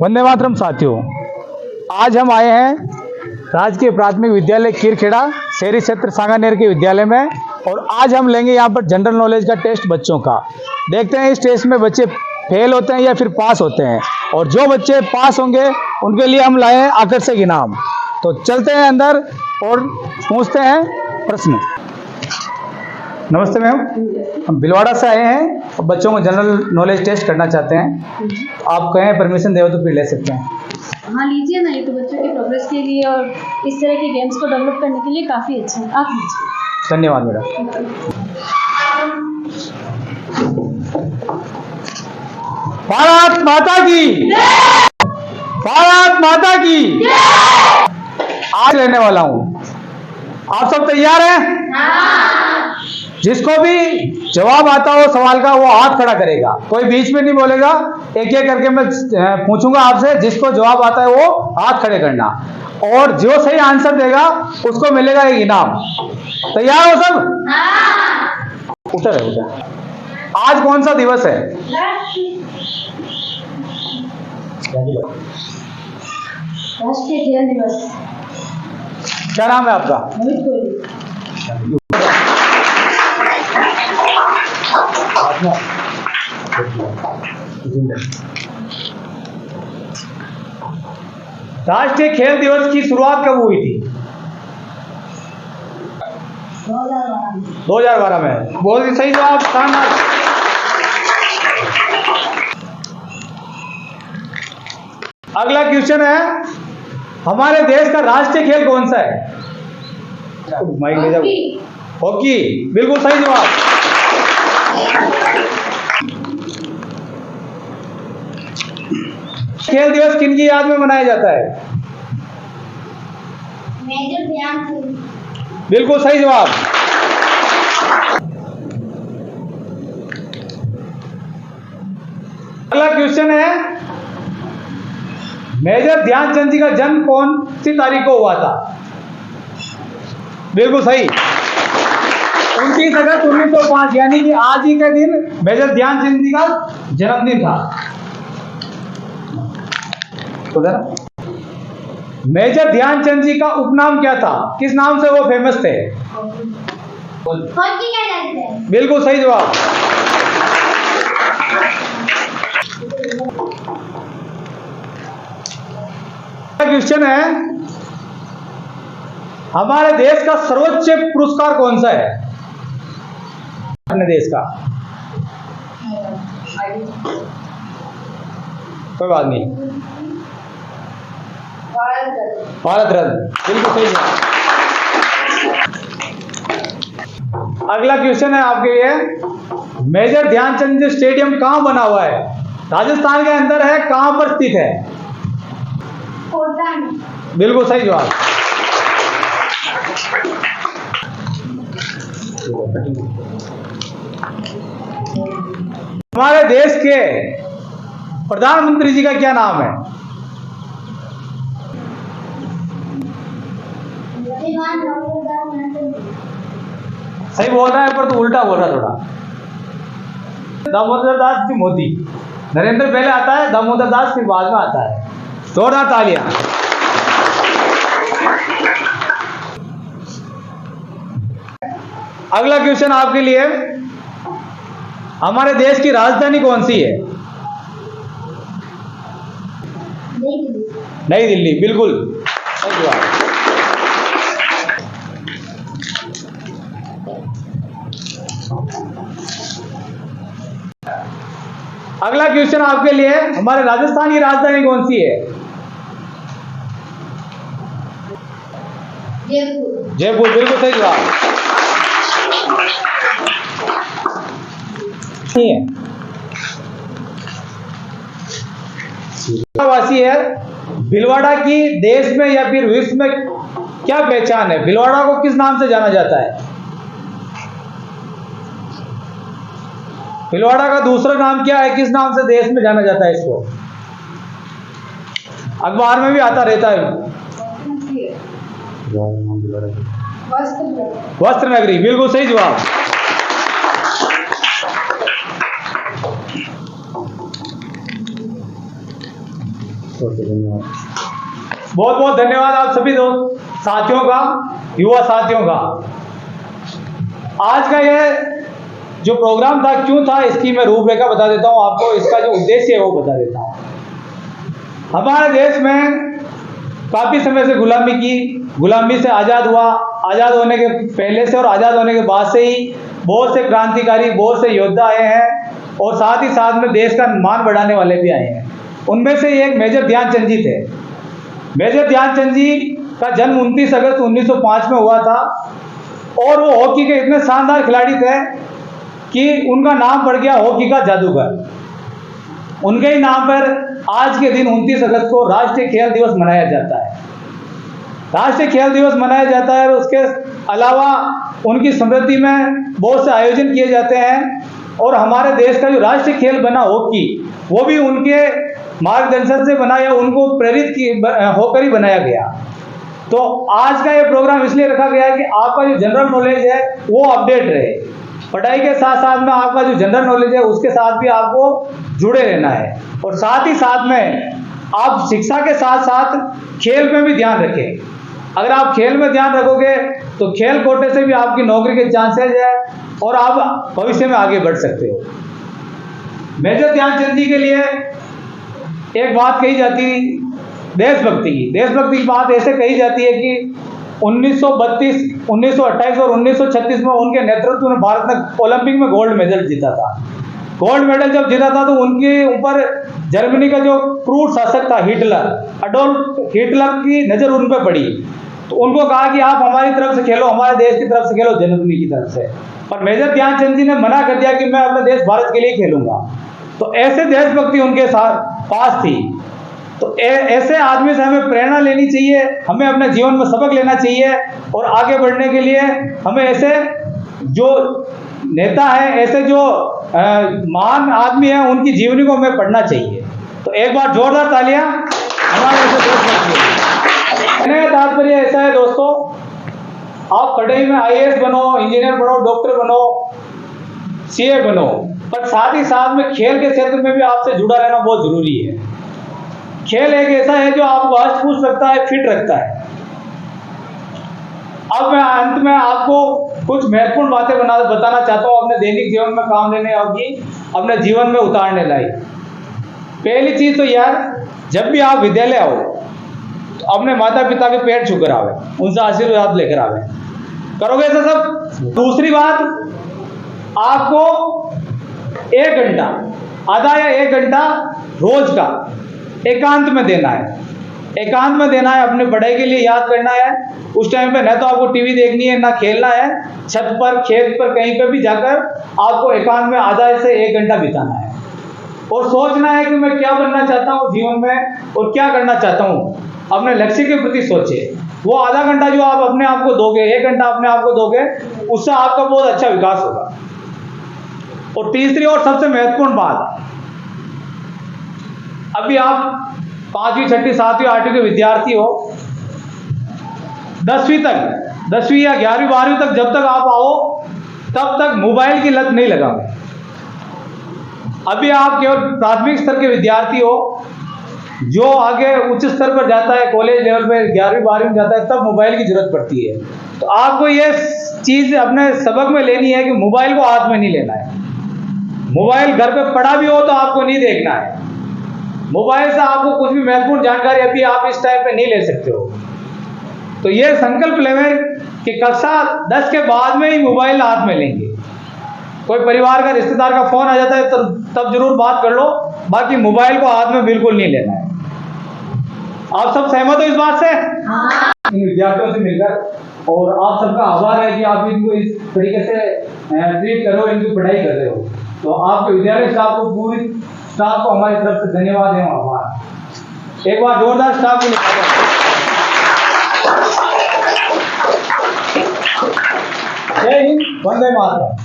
वंदे मातरम साथियों, आज हम आए हैं राजकीय प्राथमिक विद्यालय कीरखेड़ा शहरी क्षेत्र सांगानेर के विद्यालय में। और आज हम लेंगे यहाँ पर जनरल नॉलेज का टेस्ट बच्चों का। देखते हैं इस टेस्ट में बच्चे फेल होते हैं या फिर पास होते हैं, और जो बच्चे पास होंगे उनके लिए हम लाए हैं आकर्षक इनाम। तो चलते हैं अंदर और पूछते हैं प्रश्न। नमस्ते मैम, हम भिलवाड़ा से आए हैं और बच्चों को जनरल नॉलेज टेस्ट करना चाहते हैं। आप कहें परमिशन दे तो फिर ले सकते हैं। हाँ लीजिए ना, ये तो बच्चों की प्रोग्रेस के लिए और इस तरह के गेम्स को डेवलप करने के लिए काफ़ी अच्छा है। आप लीजिए। धन्यवाद मैडम। भारत माता की, भारत माता की। आज लेने वाला हूं, आप सब तैयार हैं? जिसको भी जवाब आता हो सवाल का वो हाथ खड़ा करेगा, कोई बीच में नहीं बोलेगा। एक एक करके मैं पूछूंगा आपसे, जिसको जवाब आता है वो हाथ खड़े करना, और जो सही आंसर देगा उसको मिलेगा एक इनाम। तैयार हो सब? उधर है उधर। आज कौन सा दिवस है? राष्ट्रीय खेल दिवस। क्या नाम है आपका? राष्ट्रीय खेल दिवस की शुरुआत कब हुई थी? 2012 में। बहुत ही सही जवाब। अगला क्वेश्चन है, हमारे देश का राष्ट्रीय खेल कौन सा है? हॉकी। बिल्कुल सही जवाब। खेल दिवस किन की याद में मनाया जाता है? मेजर ध्यानचंद। बिल्कुल सही जवाब। अगला क्वेश्चन है, मेजर ध्यानचंद जी का जन्म कौन सी तारीख को हुआ था? बिल्कुल सही, 29 अगस्त 1905, यानी कि आज ही के दिन मेजर ध्यानचंद जी का जन्मदिन था। मेजर ध्यानचंद जी का उपनाम क्या था? किस नाम से वो फेमस थे? बिल्कुल सही जवाब। क्वेश्चन है, हमारे देश का सर्वोच्च पुरस्कार कौन सा है? अपने देश का कोई बात नहीं, भारत रत्न। बिल्कुल सही जवाब। अगला क्वेश्चन है आपके लिए, मेजर ध्यानचंद जी स्टेडियम कहां बना हुआ है? राजस्थान के अंदर है, कहां पर स्थित है? बिल्कुल सही जवाब। हमारे देश के प्रधानमंत्री जी का क्या नाम है? सही बोल रहा है, पर तो उल्टा बोल रहा है थोड़ा। दामोदर दास जी मोदी। नरेंद्र पहले आता है, दामोदर दास फिर बाद में आता है। जोरदार तालियां। अगला क्वेश्चन आपके लिए, हमारे देश की राजधानी कौन सी है? नई दिल्ली। बिल्कुल सही जवाब। अगला क्वेश्चन आपके लिए, हमारे राजस्थान की राजधानी कौन सी है? जयपुर। जयपुर। बिल्कुल सही जवाब। वासी है, भिलवाड़ा की देश में या फिर विश्व में क्या पहचान है? भिलवाड़ा को किस नाम से जाना जाता है? भिलवाड़ा का दूसरा नाम क्या है? किस नाम से देश में जाना जाता है इसको? अखबार में भी आता रहता है। वस्त्र नगरी। बिल्कुल सही जवाब। धन्यवाद। बहुत बहुत धन्यवाद आप सभी दोस्त साथियों का, युवा साथियों का। आज का ये जो प्रोग्राम था, क्यों था, इसकी मैं रूपरेखा बता देता हूँ आपको। इसका जो उद्देश्य है वो बता देता हूँ। हमारे देश में काफी समय से गुलामी से आजाद हुआ। आजाद होने के पहले से और आजाद होने के बाद से ही बहुत से क्रांतिकारी, बहुत से योद्धा आए हैं और साथ ही साथ में देश का मान बढ़ाने वाले भी आए हैं। उनमें से एक मेजर ध्यानचंद जी थे। मेजर ध्यानचंद जी का जन्म 29 अगस्त 1905 में हुआ था और वो हॉकी के इतने शानदार खिलाड़ी थे कि उनका नाम पड़ गया हॉकी का जादूगर। उनके ही नाम पर आज के दिन 29 अगस्त को राष्ट्रीय खेल दिवस मनाया जाता है। राष्ट्रीय खेल दिवस मनाया जाता है और उसके अलावा उनकी स्मृति में बहुत से आयोजन किए जाते हैं। और हमारे देश का जो राष्ट्रीय खेल बना हॉकी, वो भी उनके मार्गदर्शन से बना या उनको प्रेरित होकर ही बनाया गया। तो आज का ये प्रोग्राम इसलिए रखा गया है कि आपका जो जनरल नॉलेज है वो अपडेट रहे। पढ़ाई के साथ साथ में आपका जो जनरल नॉलेज है उसके साथ भी आपको जुड़े रहना है और साथ ही साथ में आप शिक्षा के साथ साथ खेल में भी ध्यान रखें। अगर आप खेल में ध्यान रखोगे तो खेल कोटे से भी आपकी नौकरी के चांसेस है और आप भविष्य में आगे बढ़ सकते हो। मेजर ध्यानचंद जी के लिए एक बात कही जाती है देशभक्ति की। देशभक्ति की बात ऐसे कही जाती है कि 1932, 1928 और 1936 में उनके नेतृत्व में भारत ने ओलंपिक में गोल्ड मेडल जीता था। गोल्ड मेडल जब जीता था तो उनके ऊपर जर्मनी का जो क्रूर शासक था अडोल्फ हिटलर की नज़र उन पर पड़ी। तो उनको कहा कि आप हमारी तरफ से खेलो, हमारे देश की तरफ से खेलो, जर्मनी की तरफ से। पर मेजर ध्यानचंद जी ने मना कर दिया कि मैं अपने देश भारत के लिए खेलूंगा। तो ऐसे देशभक्ति उनके साथ पास थी। तो ऐसे आदमी से हमें प्रेरणा लेनी चाहिए, हमें अपने जीवन में सबक लेना चाहिए और आगे बढ़ने के लिए हमें ऐसे जो नेता है, ऐसे जो महान आदमी है, उनकी जीवनी को हमें पढ़ना चाहिए। तो एक बार जोरदार तालियां हमारे ऐसे देशभक्ति। मेरा तात्पर्य ऐसा है दोस्तों, आप पढ़ाई में IAS बनो, इंजीनियर बनो, डॉक्टर बनो, CA बनो, पर साथ ही साथ में खेल के क्षेत्र में भी आपसे जुड़ा रहना बहुत जरूरी है। खेल एक ऐसा है जो आपको हष्ट पुष्ट रखता है, फिट रखता है। अब मैं अंत में आपको कुछ महत्वपूर्ण बातें बताना चाहता हूँ अपने दैनिक जीवन में काम लेने होगी, अपने जीवन में उतारने लायक। पहली चीज तो यार, जब भी आप विद्यालय आओ तो अपने माता पिता के पैर छूकर आवे, उनसे आशीर्वाद लेकर आवे। करोगे तो सब। दूसरी बात, आपको 1 घंटा, आधा या 1 घंटा रोज का एकांत में देना है। एकांत में देना है, अपनी पढ़ाई के लिए याद करना है। उस टाइम पे न तो आपको टीवी देखनी है, ना खेलना है। छत पर, खेत पर, कहीं पर भी जाकर आपको एकांत में आधा से 1 घंटा बिताना है और सोचना है कि मैं क्या बनना चाहता हूँ जीवन में और क्या करना चाहता हूँ। अपने लक्ष्य के प्रति सोचिए। वो आधा घंटा जो आप अपने आप को दोगे, 1 घंटा अपने आप को दोगे, उससे आपका बहुत अच्छा विकास होगा। और तीसरी और सबसे महत्वपूर्ण बात, अभी आप 5वीं, 6वीं, 7वीं, 8वीं के विद्यार्थी हो, 10वीं तक, 10वीं या 11वीं, 12वीं तक जब तक आप आओ तब तक मोबाइल की लत नहीं लगाओ। अभी आप केवल प्राथमिक स्तर के विद्यार्थी हो, जो आगे उच्च स्तर पर जाता है, कॉलेज लेवल पे 11वीं, 12वीं में जाता है, तब मोबाइल की जरूरत पड़ती है। तो आपको ये चीज अपने सबक में लेनी है कि मोबाइल को हाथ में नहीं लेना है। मोबाइल घर पे पड़ा भी हो तो आपको नहीं देखना है। मोबाइल से आपको कुछ भी महत्वपूर्ण जानकारी अभी आप इस टाइम पे नहीं ले सकते हो। तो ये संकल्प लें कि कक्षा 10 के बाद में ही मोबाइल हाथ में लेंगे। कोई परिवार का, रिश्तेदार का फोन आ जाता है तो तब जरूर बात कर लो, बाकी मोबाइल को हाथ में बिल्कुल नहीं लेना है। आप सब सहमत हो इस बात से? हाँ। इन विद्यार्थियों से मिलकर, और आप सबका आभार है कि आप इनको इस तरीके से ट्रीट करो, इनकी पढ़ाई कर रहे हो। तो आपके विद्यालय स्टाफ को, पूरी स्टाफ को हमारी तरफ से धन्यवाद एवं आभार। एक बार जोरदार स्टाफ को जय हिंद, वंदे मातरम।